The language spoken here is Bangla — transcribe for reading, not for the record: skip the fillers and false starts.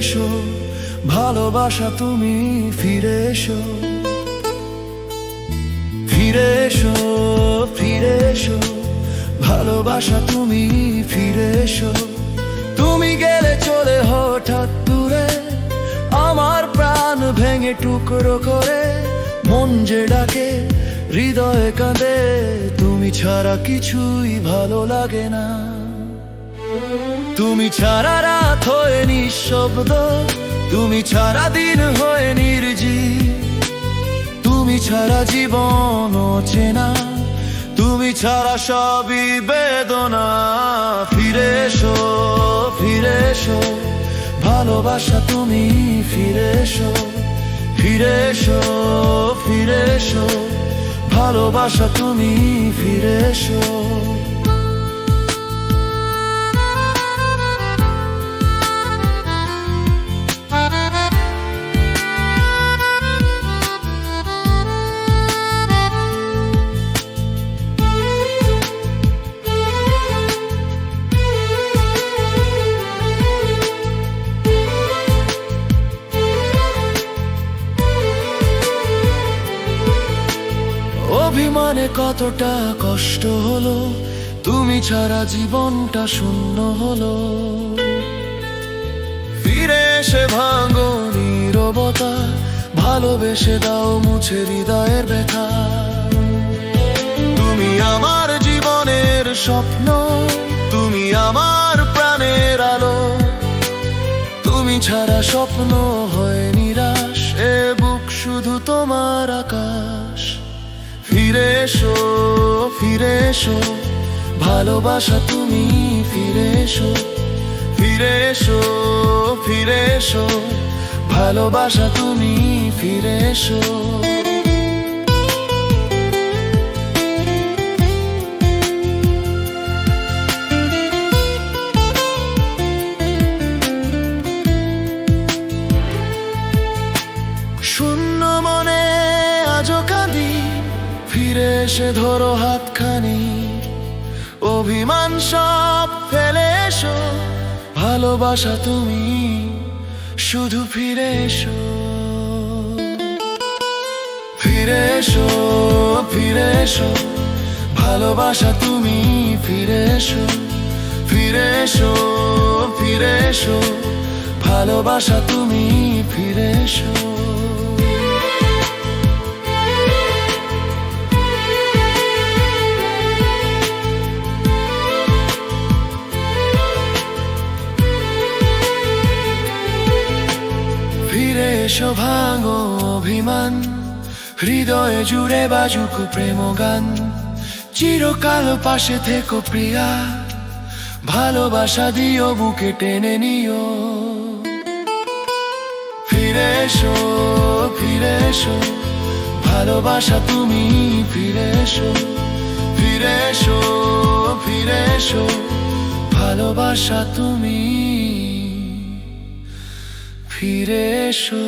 এসো, ভালোবাসা তুমি ফিরে এসো, ফিরে এসো, ফিরে এসো, ভালোবাসা তুমি ফিরে এসো। তুমি গেলে চলে হঠাৎ দূরে, আমার প্রাণ ভেঙে টুকরো করে, মন যে ডাকে হৃদয়ে কাঁদে, তুমি ছাড়া কিছুই ভালো লাগে না। তুমি ছাড়া রাত হয়ে নিঃশব্দ, তুমি ছাড়া দিন হয়ে নির্জীব, তুমি ছাড়া জীবন অচেনা, তুমি ছাড়া সবই বেদনা। ফিরে এসো, ফিরে এসো, ভালোবাসা তুমি ফিরে এসো, ফিরে এসো, ফিরে এসো, ভালোবাসা তুমি ফিরে এসো। অভিমানে কতটা কষ্ট হলো, তুমি ছাড়া জীবনটা শূন্য হলো। ফিরে এসে ভাঙো নীরবতা, ভালোবেসে দাও মুছে হৃদয়ের ব্যথা। তুমি আমার জীবনের স্বপ্ন, তুমি আমার প্রাণের আলো, তুমি ছাড়া স্বপ্ন হয় নিরাশ, এ বুক শুধু তোমার আকাশ। ফিরে এসো, ফিরে এসো, ভালোবাসা তুমি ফিরে এসো, ফিরে এসো, ফিরে এসো, ভালোবাসা তুমি ফিরে এসো। শূন্য মনে আজও কাঁদি, ফিরে এসে ধরো হাতখানি, অভিমান সব ফেলে এসো, ভালোবাসা তুমি শুধু ফিরে এসো। ফিরে এসো, ফিরে এসো, ভালোবাসা তুমি ফিরে এসো, ফিরে এসো, ফিরে এসো, ভালোবাসা তুমি ফিরে এসো। ফিরে এসো, ভাঙো অভিমান, হৃদয়ে জুড়ে বাজুক প্রেম গান, চিরকাল পাশে থেকো প্রিয়া, ভালোবাসা দিও বুকে টেনে নিও। ফিরে এসো, ফিরে এসো, ভালোবাসা তুমি ফিরে এসো, ফিরে এসো, ফিরে এসো, ভালোবাসা তুমি ফিরে এসো।